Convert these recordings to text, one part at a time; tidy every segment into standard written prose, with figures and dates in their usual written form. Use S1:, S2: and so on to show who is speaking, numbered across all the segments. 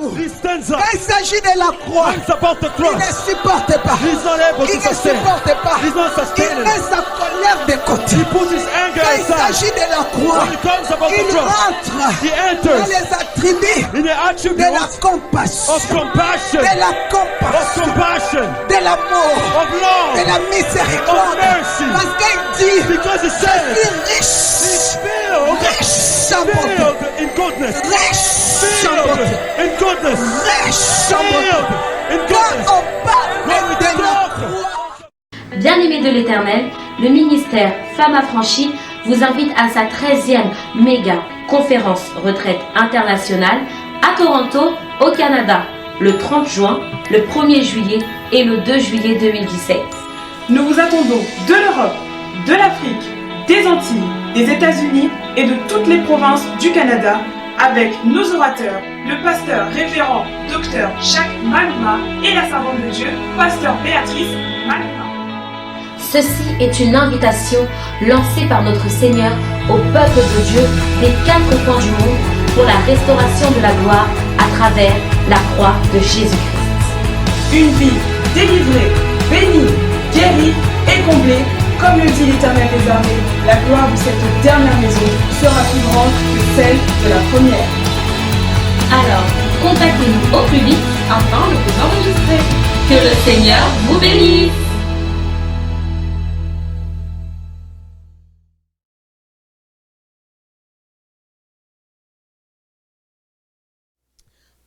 S1: debout.
S2: He stands up.
S1: Quand il s'agit de la croix,
S2: When it's about the
S1: il
S2: cross,
S1: ne supporte pas.
S2: he's not able
S1: Il
S2: to
S1: ne
S2: sustain.
S1: supporte pas.
S2: He's not
S1: Il
S2: sustaining.
S1: met sa colère de côté.
S2: He puts his anger
S1: Quand il
S2: aside.
S1: s'agit de la croix,
S2: When it comes about the
S1: il
S2: cross,
S1: rentre
S2: he
S1: dans
S2: enters
S1: les attributs
S2: in the
S1: de la
S2: attributes
S1: compassion,
S2: of compassion,
S1: de la
S2: of
S1: compassion,
S2: compassion,
S1: de l'amour,
S2: of love,
S1: de la miséricorde.
S2: of mercy.
S1: Parce qu'il dit,
S2: Because he
S1: je
S2: says
S1: suis
S2: he's
S1: riche en bonté,
S2: filled in goodness,
S1: riche en bonté,
S2: filled in goodness,
S1: riche en bonté.
S2: filled in
S1: Quand
S2: goodness.
S1: on parle
S2: When we
S1: de la
S2: talk,
S1: croix,
S3: Bien-aimés de l'Éternel, le ministère Femmes Affranchies vous invite à sa 13e méga conférence retraite internationale à Toronto, au Canada, le 30 juin, le 1er juillet et le 2 juillet 2017.
S4: Nous vous attendons de l'Europe, de l'Afrique, des Antilles, des États-Unis et de toutes les provinces du Canada avec nos orateurs, le pasteur révérend Dr Jacques Maluma et la servante de Dieu, pasteur Béatrice Maluma.
S3: Ceci est une invitation lancée par notre Seigneur au peuple de Dieu des 4 coins du monde pour la restauration de la gloire à travers la croix de Jésus-Christ.
S4: Une vie délivrée, bénie, guérie et comblée, comme le dit l'Éternel des armées, la gloire de cette dernière maison sera plus grande que celle de la première.
S3: Alors, contactez-nous au plus vite afin de vous enregistrer. Que le Seigneur vous bénisse.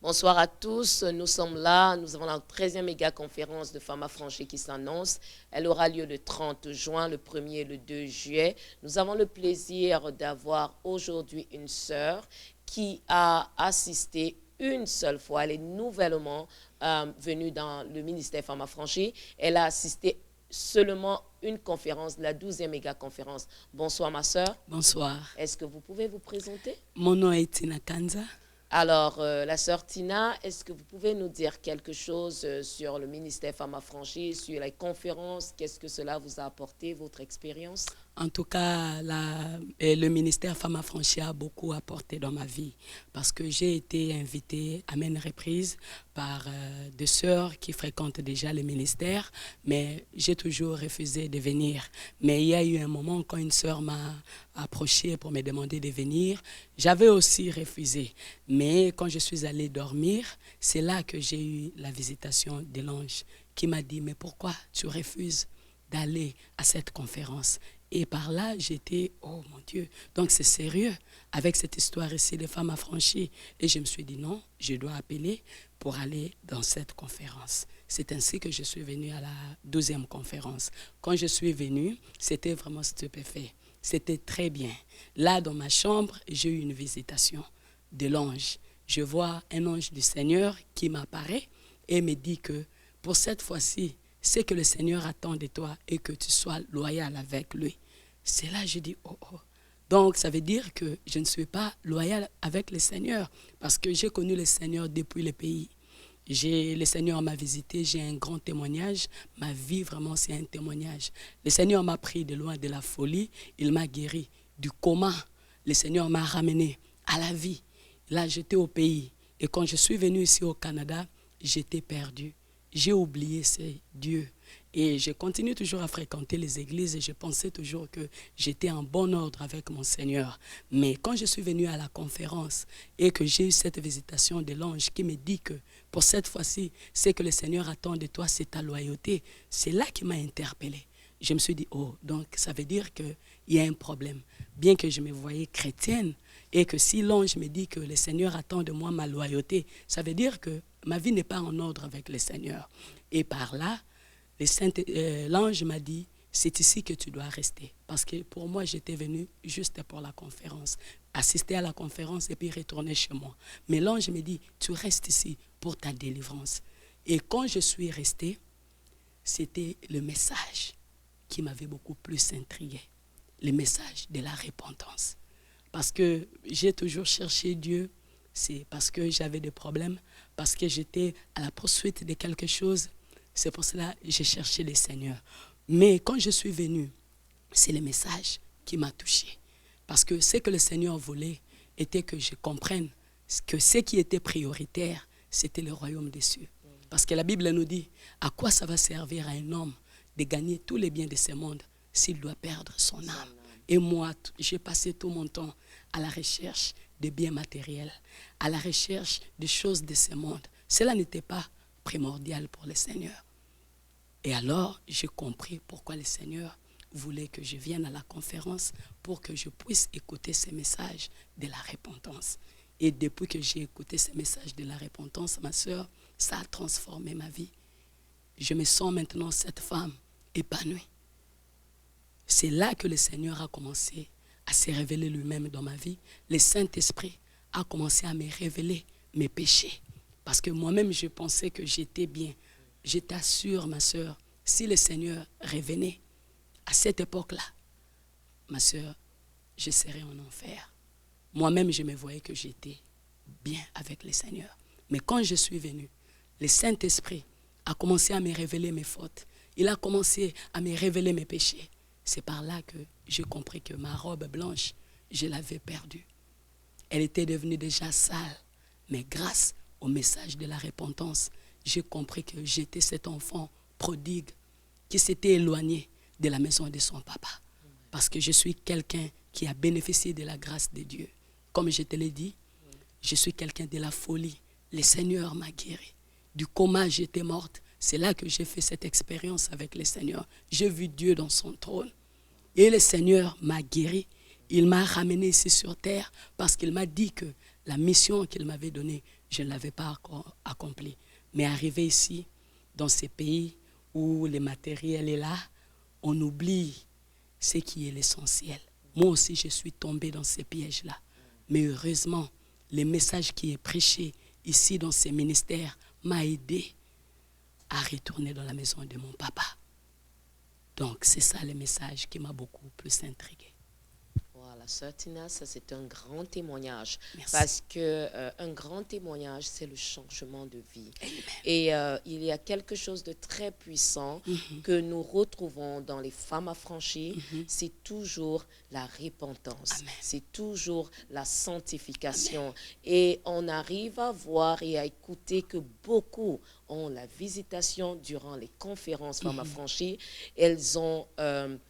S5: Bonsoir à tous, nous sommes là, nous avons la 13e méga conférence de Femmes Affranchies qui s'annonce. Elle aura lieu le 30 juin, le 1er et le 2 juillet. Nous avons le plaisir d'avoir aujourd'hui une sœur qui a assisté une seule fois. Elle est nouvellement venue dans le ministère Femmes Affranchies. Elle a assisté seulement une conférence, la 12e méga conférence. Bonsoir ma sœur.
S6: Bonsoir.
S5: Est-ce que vous pouvez vous présenter?
S6: Mon nom est Tina Kanza.
S5: Alors, la sœur Tina, est-ce que vous pouvez nous dire quelque chose sur le ministère Femmes Affranchies, sur les conférences? Qu'est-ce que cela vous a apporté, votre expérience?
S6: En tout cas, le ministère Femmes Affranchies a beaucoup apporté dans ma vie parce que j'ai été invitée à maintes reprises par des sœurs qui fréquentent déjà le ministère, mais j'ai toujours refusé de venir. Mais il y a eu un moment quand une sœur m'a approché pour me demander de venir, j'avais aussi refusé. Mais quand je suis allée dormir, c'est là que j'ai eu la visitation de l'ange qui m'a dit « Mais pourquoi tu refuses d'aller à cette conférence ?» Et par là, j'étais, oh mon Dieu, donc c'est sérieux avec cette histoire ici des Femmes Affranchies. Et je me suis dit non, je dois appeler pour aller dans cette conférence. C'est ainsi que je suis venue à la 12e conférence. Quand je suis venue, c'était vraiment stupéfait. C'était très bien. Là, dans ma chambre, j'ai eu une visitation de l'ange. Je vois un ange du Seigneur qui m'apparaît et me dit que pour cette fois-ci, c'est que le Seigneur attend de toi et que tu sois loyal avec lui. C'est là que je dis, oh, oh. Donc, ça veut dire que je ne suis pas loyal avec le Seigneur parce que j'ai connu le Seigneur depuis le pays. Le Seigneur m'a visité, j'ai un grand témoignage. Ma vie, vraiment, c'est un témoignage. Le Seigneur m'a pris de loin de la folie. Il m'a guéri du coma. Le Seigneur m'a ramené à la vie. Là, j'étais au pays. Et quand je suis venu ici au Canada, j'étais perdu. J'ai oublié ces dieux et je continue toujours à fréquenter les églises et je pensais toujours que j'étais en bon ordre avec mon Seigneur. Mais quand je suis venu à la conférence et que j'ai eu cette visitation de l'ange qui me dit que pour cette fois-ci, ce que le Seigneur attend de toi, c'est ta loyauté, c'est là qui m'a interpellé. Je me suis dit, oh, donc ça veut dire qu'il y a un problème. Bien que je me voyais chrétienne et que si l'ange me dit que le Seigneur attend de moi ma loyauté, ça veut dire que ma vie n'est pas en ordre avec le Seigneur. Et par là, l'ange m'a dit, c'est ici que tu dois rester. Parce que pour moi, j'étais venue juste pour la conférence, assister à la conférence et puis retourner chez moi. Mais l'ange me dit, tu restes ici pour ta délivrance. Et quand je suis restée, c'était le message qui m'avait beaucoup plus intrigué. Le message de la repentance. Parce que j'ai toujours cherché Dieu, c'est parce que j'avais des problèmes, parce que j'étais à la poursuite de quelque chose. C'est pour cela que j'ai cherché le Seigneur. Mais quand je suis venue, c'est le message qui m'a touché. Parce que ce que le Seigneur voulait était que je comprenne que ce qui était prioritaire, c'était le royaume des cieux. Parce que la Bible nous dit, à quoi ça va servir à un homme de gagner tous les biens de ce monde s'il doit perdre son âme. Et moi, j'ai passé tout mon temps à la recherche de biens matériels, à la recherche de choses de ce monde. Cela n'était pas primordial pour le Seigneur. Et alors, j'ai compris pourquoi le Seigneur voulait que je vienne à la conférence pour que je puisse écouter ces messages de la repentance. Et depuis que j'ai écouté ces messages de la repentance, ma sœur, ça a transformé ma vie. Je me sens maintenant cette femme épanouie. C'est là que le Seigneur a commencé à se révéler lui-même dans ma vie. Le Saint-Esprit a commencé à me révéler mes péchés. Parce que moi-même, je pensais que j'étais bien. Je t'assure, ma sœur, si le Seigneur revenait à cette époque-là, ma sœur, je serais en enfer. Moi-même, je me voyais que j'étais bien avec le Seigneur. Mais quand je suis venu, le Saint-Esprit a commencé à me révéler mes fautes. Il a commencé à me révéler mes péchés. C'est par là que j'ai compris que ma robe blanche, je l'avais perdue. Elle était devenue déjà sale. Mais grâce au message de la repentance, j'ai compris que j'étais cet enfant prodigue qui s'était éloigné de la maison de son papa. Parce que je suis quelqu'un qui a bénéficié de la grâce de Dieu. Comme je te l'ai dit, je suis quelqu'un de la folie. Le Seigneur m'a guéri. Du coma, j'étais morte. C'est là que j'ai fait cette expérience avec le Seigneur. J'ai vu Dieu dans son trône. Et le Seigneur m'a guéri. Il m'a ramené ici sur terre parce qu'il m'a dit que la mission qu'il m'avait donnée, je ne l'avais pas encore accomplie. Mais arrivé ici, dans ces pays où le matériel est là, on oublie ce qui est l'essentiel. Moi aussi, je suis tombée dans ces pièges-là. Mais heureusement, le message qui est prêché ici dans ces ministères m'a aidé à retourner dans la maison de mon papa. Donc, c'est ça le message qui m'a beaucoup plus intriguée.
S5: Voilà, Sœur Tina, ça c'est un grand témoignage.
S6: Merci.
S5: Parce que un grand témoignage, c'est le changement de vie.
S6: Amen.
S5: Et il y a quelque chose de très puissant que nous retrouvons dans les femmes affranchies. C'est toujours la repentance.
S6: Amen.
S5: C'est toujours la sanctification. Amen. Et on arrive à voir et à écouter que beaucoup ont la visitation durant les conférences femmes affranchies. Elles ont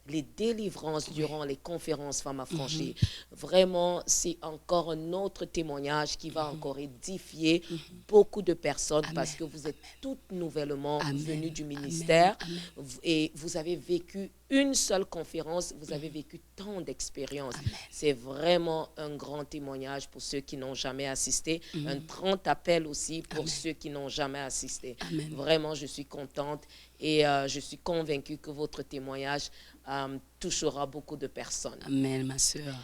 S5: les délivrances durant les conférences femmes affranchies. Vraiment, c'est encore un autre témoignage qui va encore édifier beaucoup de personnes. Amen. Parce que vous êtes toutes nouvellement venues du ministère. Amen. Et vous avez vécu une seule conférence, vous avez vécu tant d'expériences. C'est vraiment un grand témoignage pour ceux qui n'ont jamais assisté. Un grand appel aussi pour ceux qui n'ont jamais assisté. Amen. Vraiment, je suis contente et je suis convaincue que votre témoignage touchera beaucoup de personnes.
S6: Amen, ma sœur.